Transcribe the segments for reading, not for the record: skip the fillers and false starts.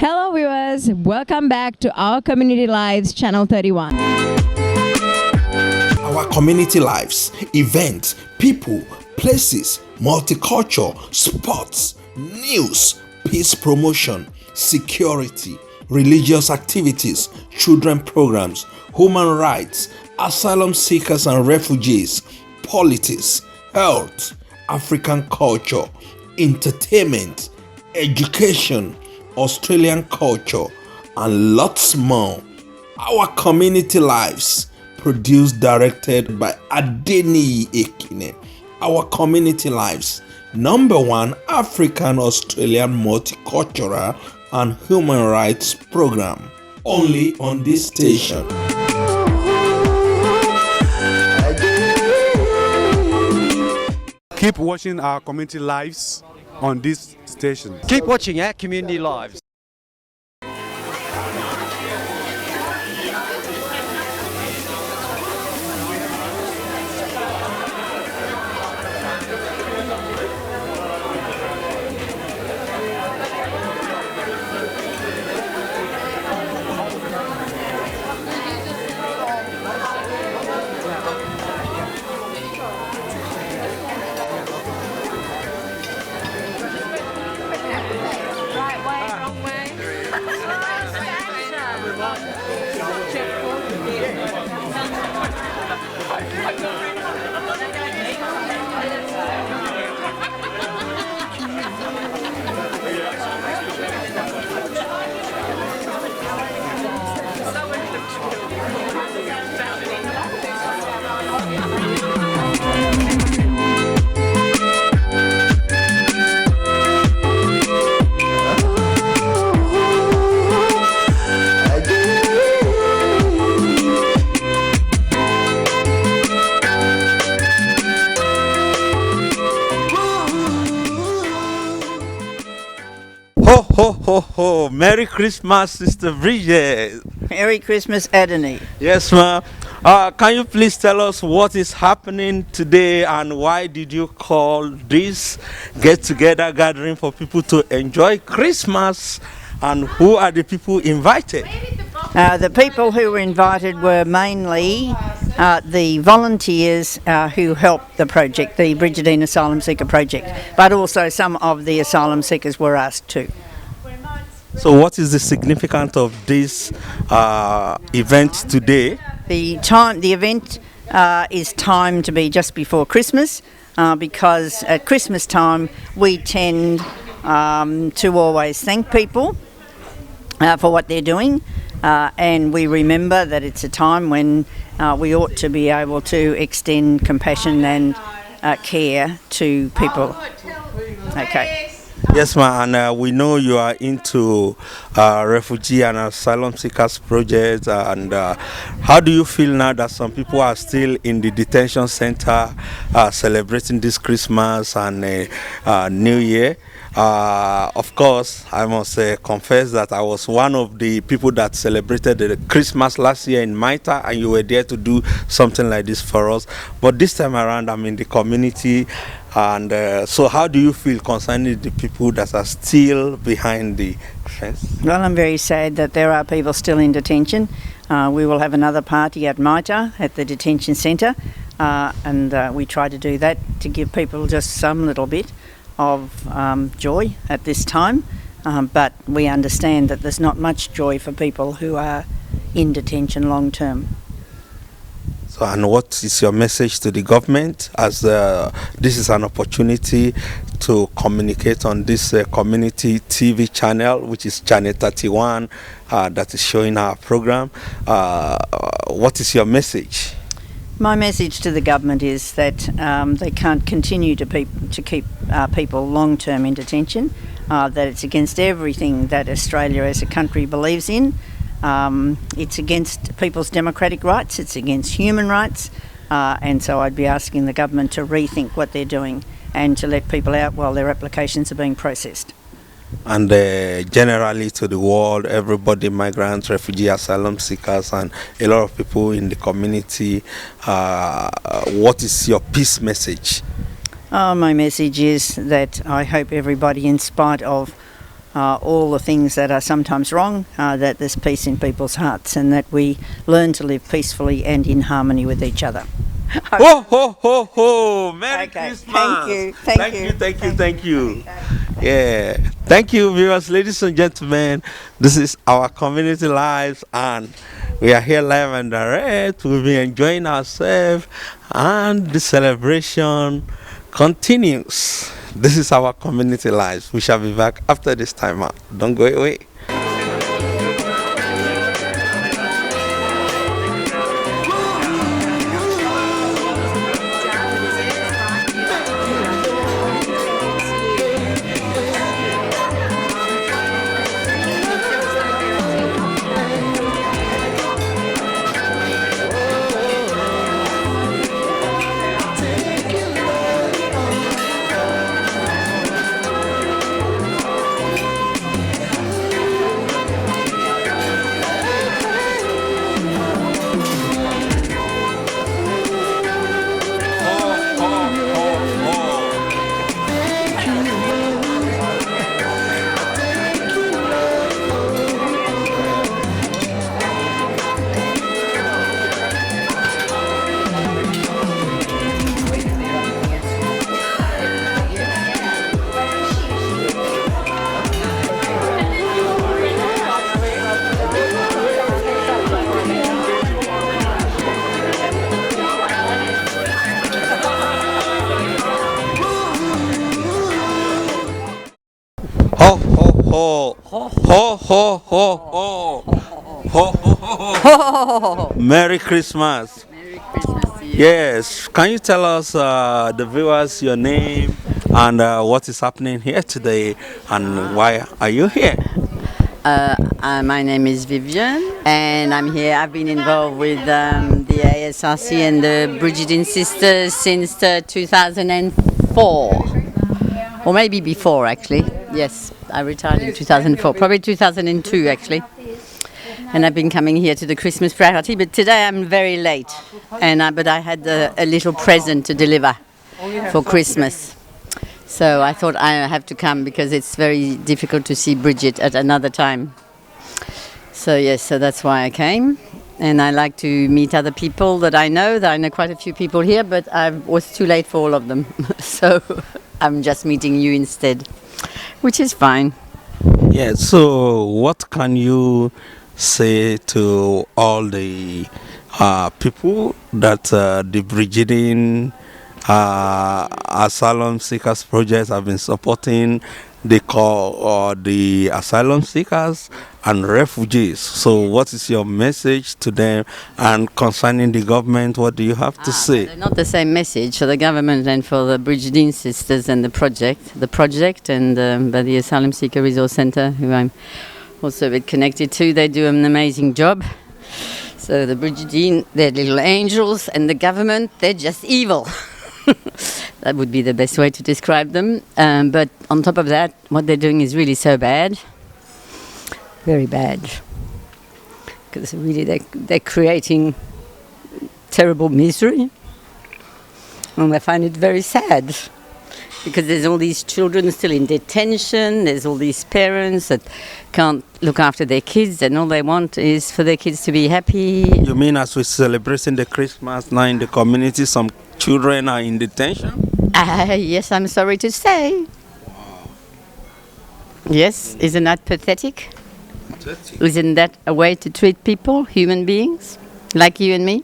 Hello viewers, welcome back to our Community Lives Channel 31. Our community lives, events, people, places, multicultural, sports, news, peace promotion, security, religious activities, children programs, human rights, asylum seekers and refugees, politics, health, African culture, entertainment, education, Australian culture, and lots more. Our community lives, produced, directed by ADENIYI EKINE. Our community lives, #1 African Australian multicultural and human rights program, only on this station. Keep watching our community lives on this station. Keep watching our community lives. Ho, ho, ho, ho. Merry Christmas, Sister Brigid. Merry Christmas, ADENIYI. Yes, ma'am. Can you please tell us what is happening today and why did you call this get-together gathering for people to enjoy Christmas, and who are the people invited? The people who were invited were mainly the volunteers who helped the project, the BRIGIDINE Asylum Seeker project, but also some of the asylum seekers were asked too. So what is the significance of this event today? The event is timed to be just before Christmas because at Christmas time we tend to always thank people for what they're doing, and we remember that it's a time when we ought to be able to extend compassion and care to people. Okay. Yes, ma'am, and we know you are into refugee and asylum seekers projects, and how do you feel now that some people are still in the detention center celebrating this Christmas and New Year? Of course, I must confess that I was one of the people that celebrated the Christmas last year in Malta, and you were there to do something like this for us. But this time around, I'm in the community, and so how do you feel concerning the people that are still behind the fence? Well, I'm very sad that there are people still in detention. We will have another party at Malta at the detention centre, and we try to do that to give people just some little bit of joy at this time, but we understand that there's not much joy for people who are in detention long term. So, and what is your message to the government, as this is an opportunity to communicate on this community TV channel, which is channel 31, that is showing our program? What is your message? My message to the government is that they can't continue to keep people long-term in detention, that it's against everything that Australia as a country believes in. It's against people's democratic rights, it's against human rights, and so I'd be asking the government to rethink what they're doing and to let people out while their applications are being processed. And generally to the world, everybody, migrants, refugees, asylum seekers, and a lot of people in the community, what is your peace message? My message is that I hope everybody, in spite of all the things that are sometimes wrong, that there's peace in people's hearts and that we learn to live peacefully and in harmony with each other. Ho, ho, ho, ho! Merry Christmas! Thank you. Thank you. Yeah. Thank you, viewers, ladies and gentlemen. This is our community lives, and we are here live and direct. We'll be enjoying ourselves, and the celebration continues. This is our community lives. We shall be back after this time out. Don't go away. Ho, ho, ho. Ho, ho, ho, ho. Ho, ho, ho. Merry Christmas. Merry Christmas to you. Yes. Can you tell us, the viewers, your name and what is happening here today and why are you here? My name is Vivian and I'm here. I've been involved with the ASRC and the Brigidine sisters since 2004. Or maybe before, actually. Yes, I retired in 2004, probably 2002 actually. And I've been coming here to the Christmas party, but today I'm very late. But I had a little present to deliver for Christmas. So I thought I have to come because it's very difficult to see Brigid at another time. So yes, so that's why I came. And I like to meet other people that I know quite a few people here, but I was too late for all of them. So I'm just meeting you instead, which is fine. Yeah, so what can you say to all the people that the Brigidine Asylum Seekers Project have been supporting the asylum seekers and refugees? So what is your message to them, and concerning the government, what do you have to say? They're not the same message for the government and for the Brigidine sisters and the project and by the Asylum Seeker Resource Centre, who I'm also a bit connected to. They do an amazing job. So the Brigidine, they're little angels, and the government, they're just evil. That would be the best way to describe them. But on top of that, what they're doing is really so bad. Very bad. Because really they're creating terrible misery. And I find it very sad. Because there's all these children still in detention, there's all these parents that can't look after their kids, and all they want is for their kids to be happy. You mean as we're celebrating the Christmas now in the community, some children are in detention? Yes, I'm sorry to say. Wow. Yes, isn't that pathetic? Pathetic. Isn't that a way to treat people, human beings, like you and me?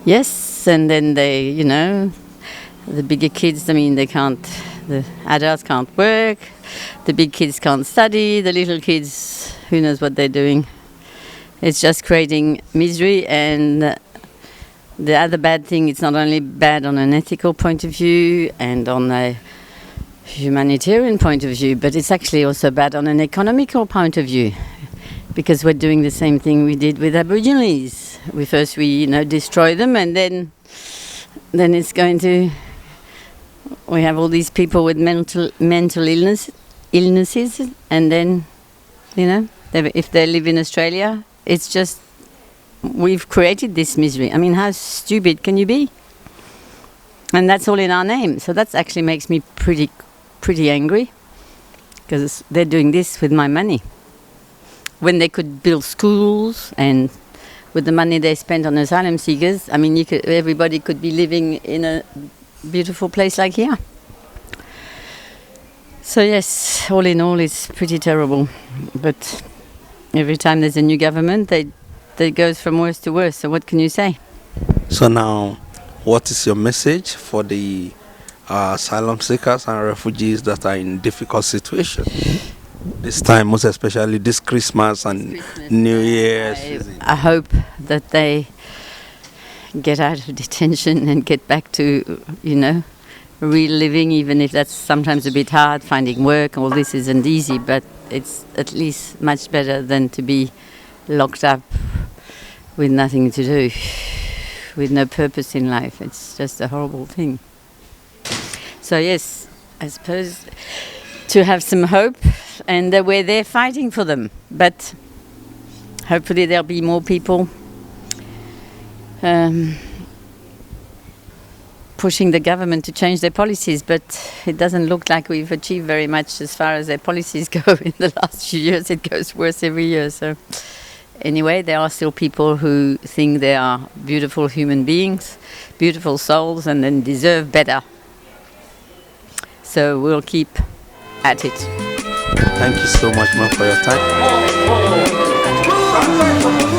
Yes, and then they, the bigger kids, the adults can't work, the big kids can't study, the little kids, who knows what they're doing. It's just creating misery, and the other bad thing, it's not only bad on an ethical point of view and on a humanitarian point of view, but it's actually also bad on an economical point of view, because we're doing the same thing we did with Aborigines. We destroy them, and then it's going to... We have all these people with mental illnesses, and then, if they live in Australia, it's just, we've created this misery. I mean, how stupid can you be? And that's all in our name. So that actually makes me pretty angry. because they're doing this with my money. When they could build schools, and with the money they spend on asylum seekers, I mean, everybody could be living in a beautiful place like here. So yes, all in all, it's pretty terrible. But every time there's a new government, they goes from worse to worse. So what can you say? So now, what is your message for the asylum seekers and refugees that are in difficult situations this time, most especially this Christmas and New Year's? I hope that they get out of detention and get back to, real living, even if that's sometimes a bit hard, finding work. All this isn't easy, but it's at least much better than to be locked up with nothing to do, with no purpose in life. It's just a horrible thing. So yes, I suppose to have some hope, and we're there fighting for them. But hopefully there'll be more people pushing the government to change their policies. But it doesn't look like we've achieved very much as far as their policies go. In the last few years, it goes worse every year. So anyway, there are still people who think they are beautiful human beings, beautiful souls, and then deserve better. So we'll keep at it. Thank you so much, ma'am, for your time.